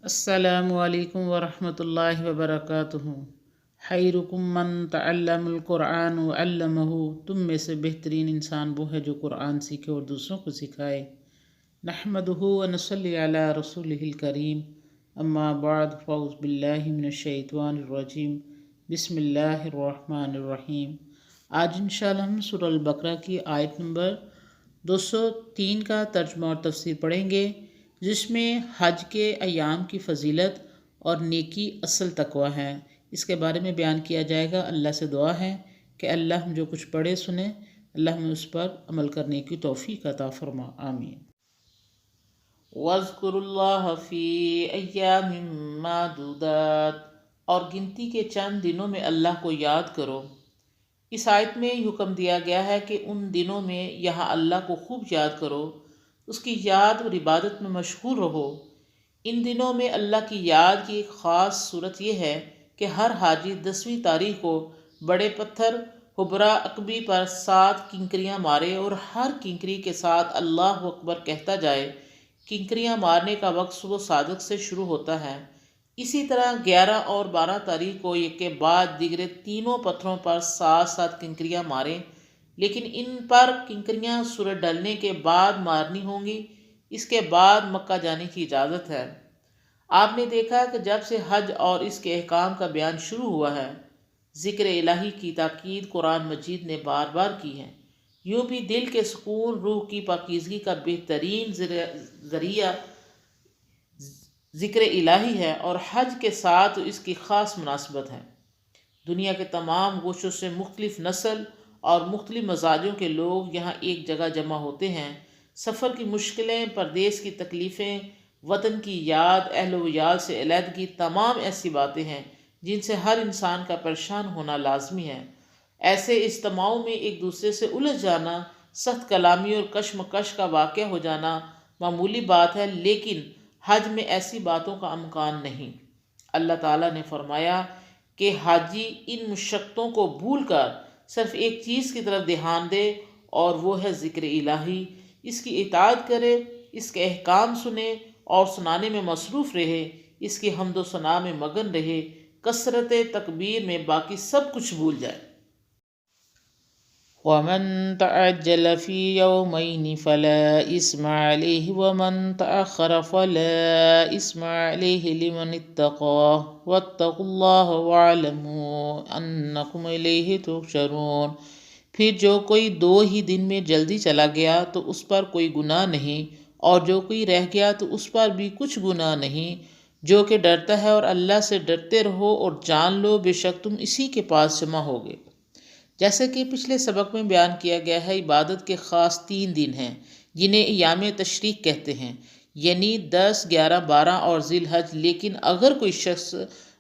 السلام علیکم ورحمۃ اللہ وبرکاتہ۔ خیرکم من تعلم القرآن وعلمہ، تم میں سے بہترین انسان وہ ہے جو قرآن سیکھے اور دوسروں کو سکھائے۔ نحمدہ ونصلی علی رسولہ الکریم، اما بعد فاعوذ باللہ من الشیطان الرجیم، بسم اللہ الرحمن الرحیم۔ آج انشاءاللہ ہم سورہ البقرہ کی آیت نمبر 203 کا ترجمہ اور تفسیر پڑھیں گے، جس میں حج کے ایام کی فضیلت اور نیکی اصل تقوی ہے، اس کے بارے میں بیان کیا جائے گا۔ اللہ سے دعا ہے کہ اللہ ہم جو کچھ پڑھے سنیں، اللہ ہمیں اس پر عمل کرنے کی توفیق عطا فرما، آمین۔ وَاذْكُرُوا اللَّهَ فِي أَيَّامٍ مَّعْدُودَاتٍ، اور گنتی کے چند دنوں میں اللہ کو یاد کرو۔ اس آیت میں حکم دیا گیا ہے کہ ان دنوں میں یہاں اللہ کو خوب یاد کرو، اس کی یاد اور عبادت میں مشغول رہو۔ ان دنوں میں اللہ کی یاد کی ایک خاص صورت یہ ہے کہ ہر حاجی 10ویں تاریخ کو بڑے پتھر حبرہ عقبی پر 7 کنکریاں مارے اور ہر کنکری کے ساتھ اللہ اکبر کہتا جائے۔ کنکریاں مارنے کا وقت صبح صادق سے شروع ہوتا ہے۔ اسی طرح 11 اور 12 تاریخ کو ایک کے بعد دیگرے تینوں پتھروں پر 7 کنکریاں ماریں، لیکن ان پر کنکریاں سورج ڈلنے کے بعد مارنی ہوں گی۔ اس کے بعد مکہ جانے کی اجازت ہے۔ آپ نے دیکھا کہ جب سے حج اور اس کے احکام کا بیان شروع ہوا ہے، ذکر الہی کی تاکید قرآن مجید نے بار بار کی ہے۔ یوں بھی دل کے سکون، روح کی پاکیزگی کا بہترین ذریعہ ذکر الہی ہے، اور حج کے ساتھ اس کی خاص مناسبت ہے۔ دنیا کے تمام گوشوں سے مختلف نسل اور مختلف مزاجوں کے لوگ یہاں ایک جگہ جمع ہوتے ہیں۔ سفر کی مشکلیں، پردیس کی تکلیفیں، وطن کی یاد، اہل و عیال سے علیحدگی، تمام ایسی باتیں ہیں جن سے ہر انسان کا پریشان ہونا لازمی ہے۔ ایسے اجتماعوں میں ایک دوسرے سے الجھ جانا، سخت کلامی اور کشمکش کا واقع ہو جانا معمولی بات ہے، لیکن حج میں ایسی باتوں کا امکان نہیں۔ اللہ تعالیٰ نے فرمایا کہ حاجی ان مشقتوں کو بھول کر صرف ایک چیز کی طرف دھیان دے، اور وہ ہے ذکر الہی۔ اس کی اطاعت کرے، اس کے احکام سنے اور سنانے میں مصروف رہے، اس کی حمد و ثنا میں مگن رہے، کثرت تکبیر میں باقی سب کچھ بھول جائے۔ وَمَن تَعَجَّلَ فِي يَوْمَيْنِ فَلَا إِثْمَ عَلَيْهِ وَمَن تَأَخَّرَ فَلَا إِثْمَ عَلَيْهِ لِمَنِ اتَّقَىٰ وَاتَّقُوا اللَّهَ وَاعْلَمُوا أَنَّكُمْ إِلَيْهِ تُحْشَرُونَ۔ پھر جو کوئی 2 ہی دن میں جلدی چلا گیا تو اس پر کوئی گناہ نہیں، اور جو کوئی رہ گیا تو اس پر بھی کچھ گناہ نہیں۔ جو کہ ڈرتا ہے اور اللہ سے ڈرتے رہو، اور جان لو بے شک تم اسی کے پاس جمع ہوگے۔ جیسے کہ پچھلے سبق میں بیان کیا گیا ہے، عبادت کے خاص 3 دن ہیں جنہیں ایام تشریق کہتے ہیں، یعنی 10، 11، 12 اور ذی الحج۔ لیکن اگر کوئی شخص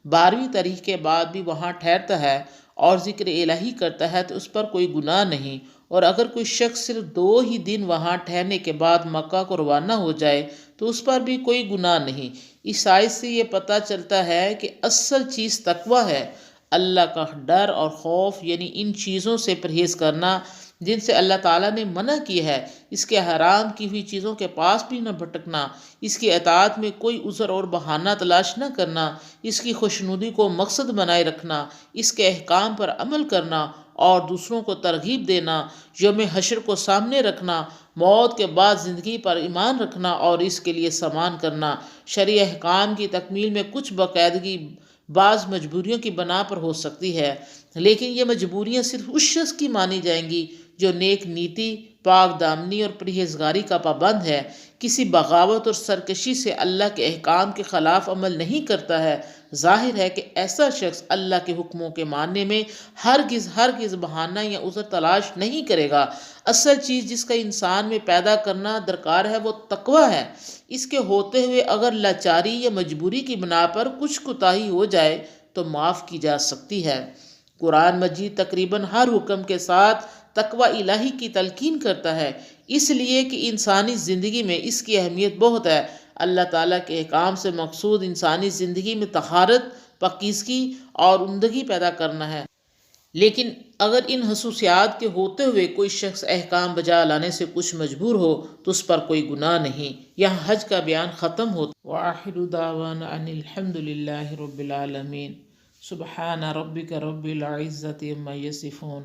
12ویں تاریخ کے بعد بھی وہاں ٹھہرتا ہے اور ذکر الہی کرتا ہے تو اس پر کوئی گناہ نہیں، اور اگر کوئی شخص صرف 2 ہی دن وہاں ٹھہرنے کے بعد مکہ کو روانہ ہو جائے تو اس پر بھی کوئی گناہ نہیں۔ اس آیت سے یہ پتہ چلتا ہے کہ اصل چیز تقوی ہے، اللہ کا ڈر اور خوف، یعنی ان چیزوں سے پرہیز کرنا جن سے اللہ تعالیٰ نے منع کی ہے، اس کے حرام کی ہوئی چیزوں کے پاس بھی نہ بھٹکنا، اس کی اطاعت میں کوئی عذر اور بہانہ تلاش نہ کرنا، اس کی خوشنودی کو مقصد بنائے رکھنا، اس کے احکام پر عمل کرنا اور دوسروں کو ترغیب دینا، یوم حشر کو سامنے رکھنا، موت کے بعد زندگی پر ایمان رکھنا اور اس کے لیے سامان کرنا۔ شرعی احکام کی تکمیل میں کچھ باقاعدگی بعض مجبوریوں کی بنا پر ہو سکتی ہے، لیکن یہ مجبوریاں صرف اس شخص کی مانی جائیں گی جو نیک نیتی، پاک دامنی اور پرہیزگاری کا پابند ہے، کسی بغاوت اور سرکشی سے اللہ کے احکام کے خلاف عمل نہیں کرتا ہے۔ ظاہر ہے کہ ایسا شخص اللہ کے حکموں کے ماننے میں ہرگز بہانہ یا عذر تلاش نہیں کرے گا۔ اصل چیز جس کا انسان میں پیدا کرنا درکار ہے وہ تقوی ہے۔ اس کے ہوتے ہوئے اگر لاچاری یا مجبوری کی بنا پر کچھ کوتاہی ہو جائے تو معاف کی جا سکتی ہے۔ قرآن مجید تقریباً ہر حکم کے ساتھ تقوی الہی کی تلقین کرتا ہے، اس لیے کہ انسانی زندگی میں اس کی اہمیت بہت ہے۔ اللہ تعالیٰ کے احکام سے مقصود انسانی زندگی میں طہارت، پاکیزگی اور عمدگی پیدا کرنا ہے۔ لیکن اگر ان خصوصیات کے ہوتے ہوئے کوئی شخص احکام بجا لانے سے کچھ مجبور ہو تو اس پر کوئی گناہ نہیں۔ یہاں حج کا بیان ختم ہوتا۔ وآخر دعوانا ان الحمد للہ رب العالمین۔ سبحان ربک رب العزت عما یصفون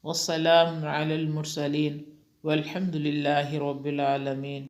والسلام علی المرسلین والحمد للہ رب العالمین۔